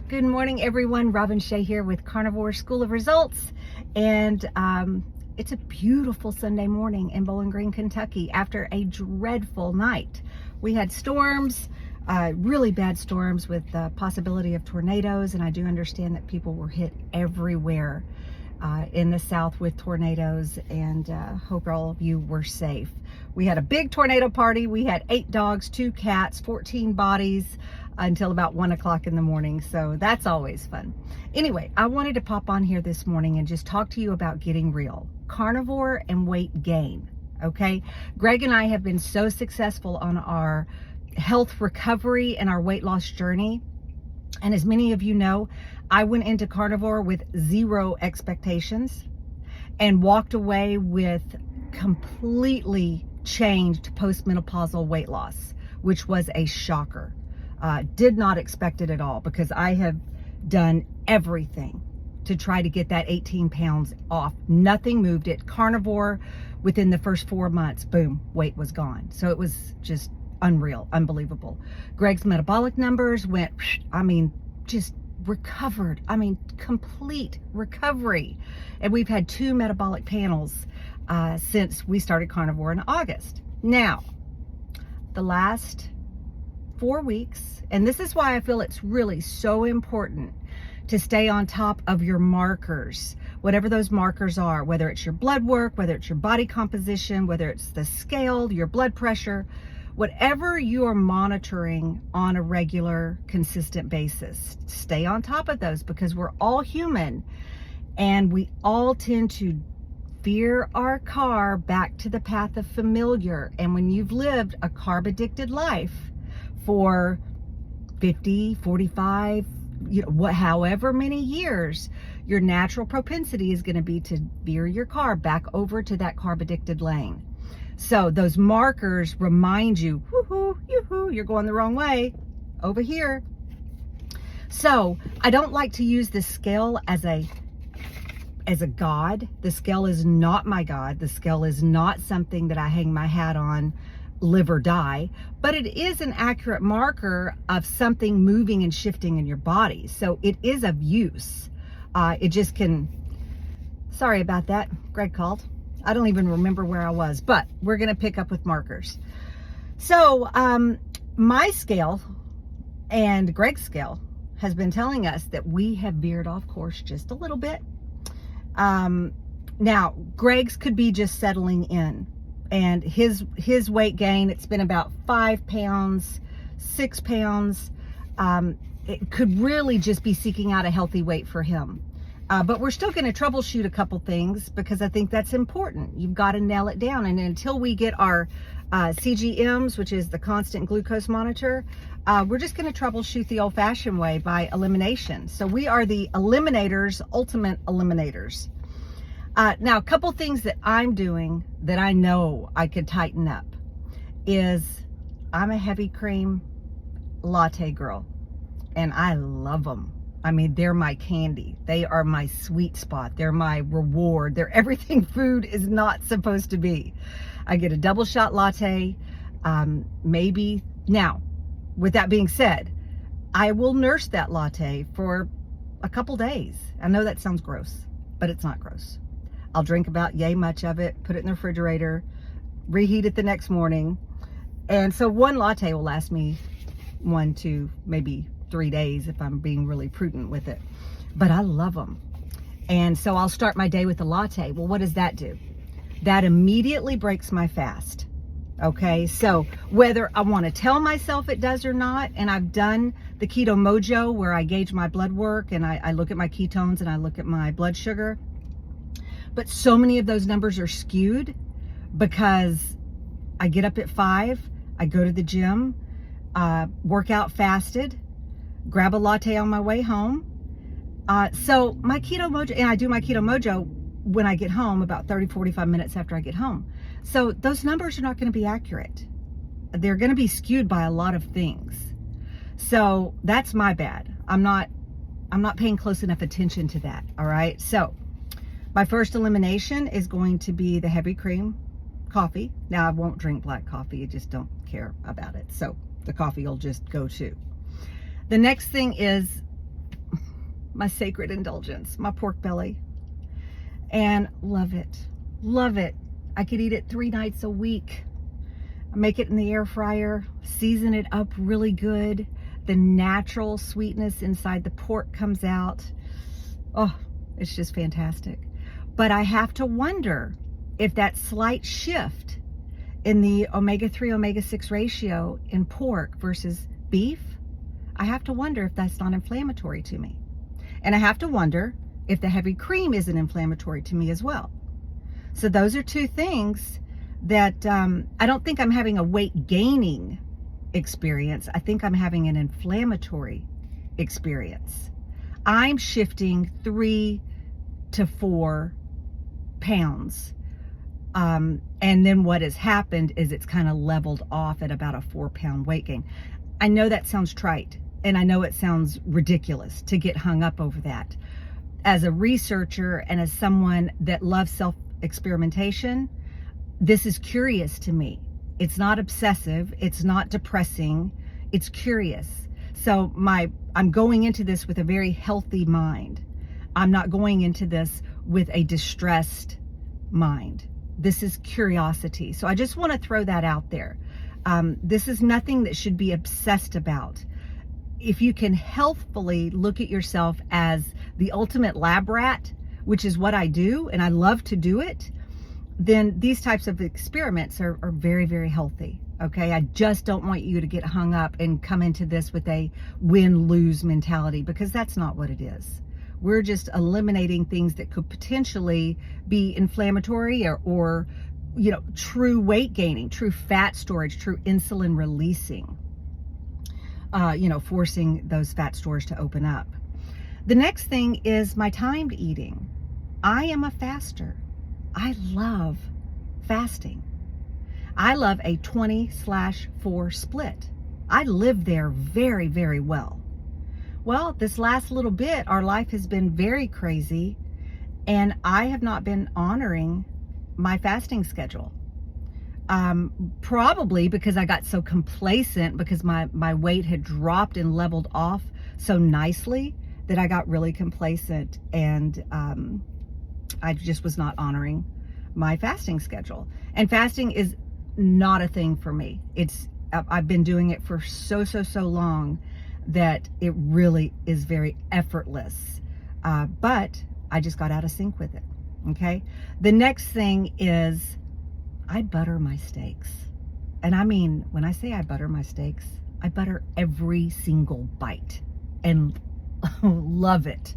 Good morning, everyone. Robin Shea here with Carnivore School of Results. And it's a beautiful Sunday morning in Bowling Green, Kentucky after a dreadful night. We had storms, really bad storms with the possibility of tornadoes. And I do understand that people were hit everywhere in the South with tornadoes, and hope all of you were safe. We had a big tornado party. We had 8 dogs, 2 cats, 14 bodies until about 1 o'clock in the morning. So that's always fun. Anyway, I wanted to pop on here this morning and just talk to you about getting real, carnivore and weight gain. Okay. Greg and I have been so successful on our health recovery and our weight loss journey. And as many of you know, I went into carnivore with 0 expectations and walked away with completely changed postmenopausal weight loss, which was a shocker. Did not expect it at all, because I have done everything to try to get that 18 pounds off. Nothing moved it. Carnivore, within the first 4 months, boom, weight was gone. So it was just unreal, unbelievable. Greg's metabolic numbers went, just recovered. Complete recovery. And we've had 2 metabolic panels since we started carnivore in August. Now, the last 4 weeks, and this is why I feel it's really so important to stay on top of your markers, whatever those markers are, whether it's your blood work, whether it's your body composition, whether it's the scale, your blood pressure, whatever you are monitoring on a regular, consistent basis, stay on top of those, because we're all human and we all tend to veer our car back to the path of familiar. And when you've lived a carb-addicted life for 50, 45, however many years, your natural propensity is going to be to veer your car back over to that carb-addicted lane. So those markers remind you, woohoo, yoo-hoo, you're going the wrong way over here. So I don't like to use the scale as a God. The scale is not my God. The scale is not something that I hang my hat on, live or die, but it is an accurate marker of something moving and shifting in your body. So it is of use. It just can, sorry about that. Greg called. I don't even remember where I was, but we're going to pick up with markers. So my scale and Greg's scale has been telling us that we have veered off course just a little bit. Now, Greg's could be just settling in, and his weight gain, it's been about 5 pounds, 6 pounds. It could really just be seeking out a healthy weight for him. But we're still going to troubleshoot a couple things, because I think that's important. You've got to nail it down. And until we get our CGMs, which is the constant glucose monitor, we're just going to troubleshoot the old-fashioned way by elimination. So we are the eliminators, ultimate eliminators. Now, a couple things that I'm doing that I know I could tighten up is I'm a heavy cream latte girl, and I love them. They're my candy. They are my sweet spot. They're my reward. They're everything food is not supposed to be. I get a double shot latte, maybe. Now, with that being said, I will nurse that latte for a couple days. I know that sounds gross, but it's not gross. I'll drink about yay much of it, put it in the refrigerator, reheat it the next morning. And so one latte will last me 1 to maybe 3 days if I'm being really prudent with it. But I love them. And so I'll start my day with a latte. Well, what does that do? That immediately breaks my fast. Okay, so whether I want to tell myself it does or not, and I've done the Keto Mojo where I gauge my blood work and I look at my ketones and I look at my blood sugar. But so many of those numbers are skewed because I get up at 5, I go to the gym, work out fasted, grab a latte on my way home. So my Keto Mojo, and I do my Keto Mojo when I get home, about 30, 45 minutes after I get home. So those numbers are not going to be accurate. They're going to be skewed by a lot of things. So that's my bad. I'm not paying close enough attention to that. All right. So my first elimination is going to be the heavy cream coffee. Now, I won't drink black coffee. I just don't care about it. So the coffee will just go too. The next thing is my sacred indulgence, my pork belly. And love it. Love it. I could eat it 3 nights a week. I make it in the air fryer, season it up really good. The natural sweetness inside the pork comes out. Oh, it's just fantastic. But I have to wonder if that slight shift in the omega-3, omega-6 ratio in pork versus beef, I have to wonder if that's not inflammatory to me. And I have to wonder if the heavy cream isn't inflammatory to me as well. So those are 2 things that I don't think I'm having a weight gaining experience. I think I'm having an inflammatory experience. I'm shifting 3 to 4 pounds. And then what has happened is it's kind of leveled off at about a 4-pound weight gain. I know that sounds trite, and I know it sounds ridiculous to get hung up over that. As a researcher and as someone that loves self-experimentation, this is curious to me. It's not obsessive. It's not depressing. It's curious. So I'm going into this with a very healthy mind. I'm not going into this with a distressed mind. This is curiosity. So I just want to throw that out there. This is nothing that should be obsessed about. If you can healthfully look at yourself as the ultimate lab rat, which is what I do, and I love to do it, then these types of experiments are very, very healthy. Okay, I just don't want you to get hung up and come into this with a win-lose mentality, because that's not what it is. We're just eliminating things that could potentially be inflammatory or true weight gaining, true fat storage, true insulin releasing, forcing those fat stores to open up. The next thing is my timed eating. I am a faster. I love fasting. I love a 20/4 split. I live there very, very well. Well, this last little bit, our life has been very crazy, and I have not been honoring my fasting schedule. Probably because I got so complacent, because my weight had dropped and leveled off so nicely that I got really complacent, and I just was not honoring my fasting schedule. And fasting is not a thing for me. I've been doing it for so long that it really is very effortless. But I just got out of sync with it. Okay. The next thing is I butter my steaks. And I mean, when I say I butter my steaks, I butter every single bite and love it.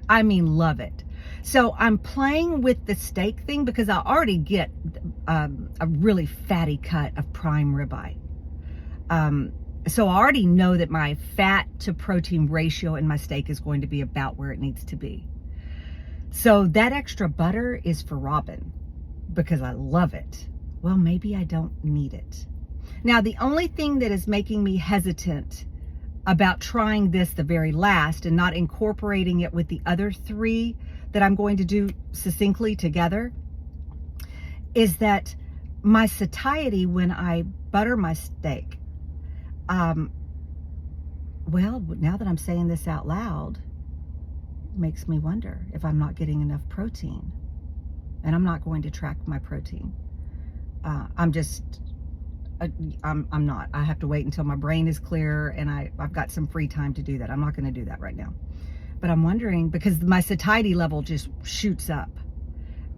I mean, love it. So I'm playing with the steak thing because I already get a really fatty cut of prime ribeye. So I already know that my fat to protein ratio in my steak is going to be about where it needs to be. So that extra butter is for Robin because I love it. Well, maybe I don't need it. Now, the only thing that is making me hesitant about trying this the very last and not incorporating it with the other 3 that I'm going to do succinctly together is that my satiety when I butter my steak, well, now that I'm saying this out loud, makes me wonder if I'm not getting enough protein. And I'm not going to track my protein. I'm not. I have to wait until my brain is clear and I've got some free time to do that. I'm not going to do that right now. But I'm wondering, because my satiety level just shoots up,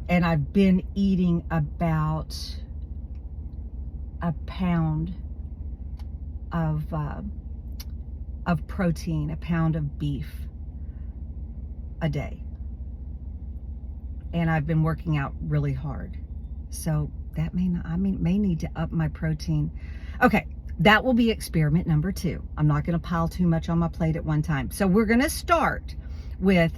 and I've been eating about a pound of protein, a pound of beef a day. And I've been working out really hard. So that may need to up my protein. Okay, that will be experiment number 2. I'm not going to pile too much on my plate at one time. So we're going to start with,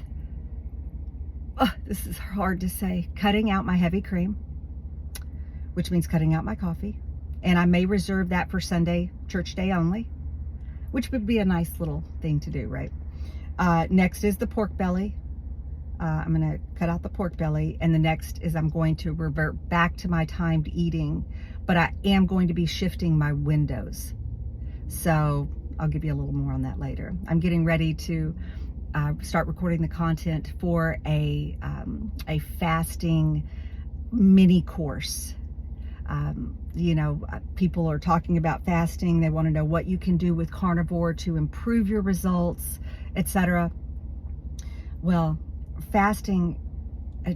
this is hard to say, cutting out my heavy cream, which means cutting out my coffee. And I may reserve that for Sunday, church day only, which would be a nice little thing to do, right? Next is the pork belly. I'm going to cut out the pork belly. And the next is I'm going to revert back to my timed eating, but I am going to be shifting my windows. So I'll give you a little more on that later. I'm getting ready to start recording the content for a fasting mini course. People are talking about fasting. They want to know what you can do with carnivore to improve your results, etc. Well, fasting,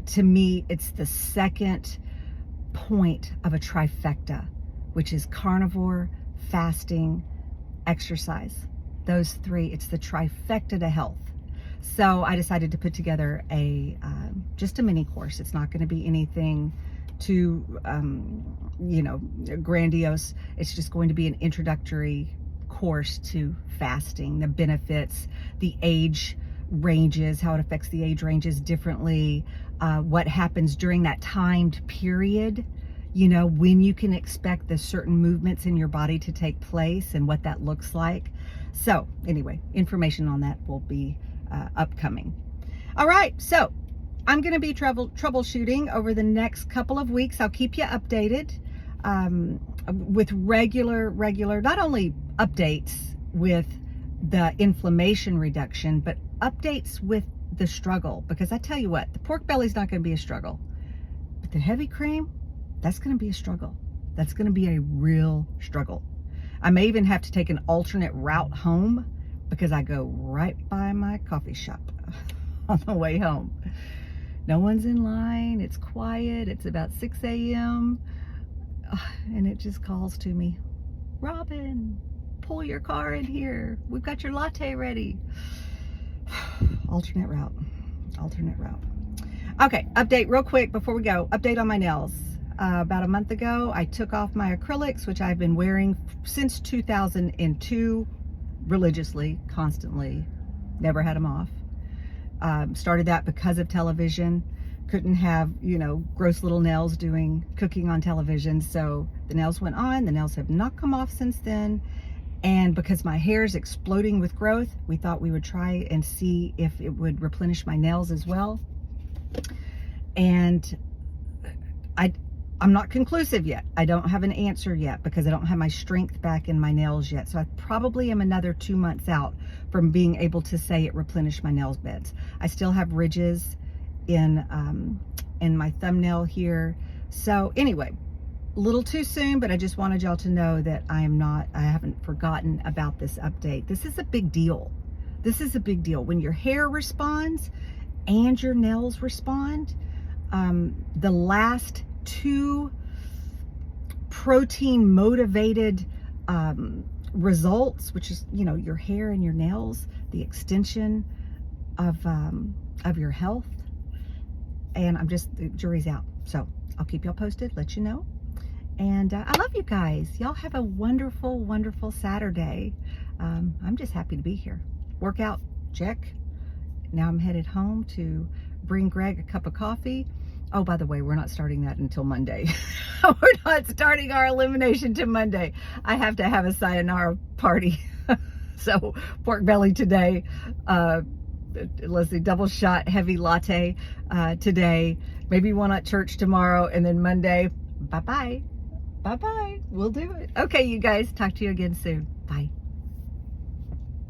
to me, it's the second point of a trifecta, which is carnivore, fasting, exercise. Those three, it's the trifecta to health. So I decided to put together just a mini course. It's not going to be anything too, grandiose. It's just going to be an introductory course to fasting, the benefits, the age ranges, how it affects the age ranges differently, what happens during that timed period, when you can expect the certain movements in your body to take place and what that looks like. So anyway, information on that will be upcoming. All right, so I'm going to be troubleshooting over the next couple of weeks. I'll keep you updated with regular, not only updates with the inflammation reduction, but updates with the struggle. Because I tell you what, the pork belly's not going to be a struggle, but the heavy cream, that's going to be a struggle. That's going to be a real struggle. I may even have to take an alternate route home because I go right by my coffee shop on the way home. No one's in line. It's quiet. It's about 6 a.m. And it just calls to me, Robin, pull your car in here. We've got your latte ready. Alternate route. Okay, update real quick before we go. Update on my nails. About a month ago, I took off my acrylics, which I've been wearing since 2002, religiously, constantly, never had them off. Started that because of television. Couldn't have, gross little nails cooking on television. So the nails went on. The nails have not come off since then. And because my hair is exploding with growth, we thought we would try and see if it would replenish my nails as well. And I'm not conclusive yet. I don't have an answer yet because I don't have my strength back in my nails yet. So I probably am another 2 months out from being able to say it replenished my nails beds. I still have ridges in my thumbnail here. So anyway, a little too soon, but I just wanted y'all to know that I haven't forgotten about this update. This is a big deal. This is a big deal. When your hair responds and your nails respond, the last 2 protein motivated results, which is your hair and your nails, the extension of your health, and the jury's out. So I'll keep y'all posted, let you know. And I love you guys. Y'all have a wonderful, wonderful Saturday. I'm just happy to be here. Workout, check. Now I'm headed home to bring Greg a cup of coffee. Oh, by the way, we're not starting that until Monday. We're not starting our elimination till Monday. I have to have a sayonara party. So pork belly today. Let's see, double shot heavy latte today. Maybe one at church tomorrow, and then Monday. Bye-bye. Bye-bye. We'll do it. Okay, you guys. Talk to you again soon. Bye.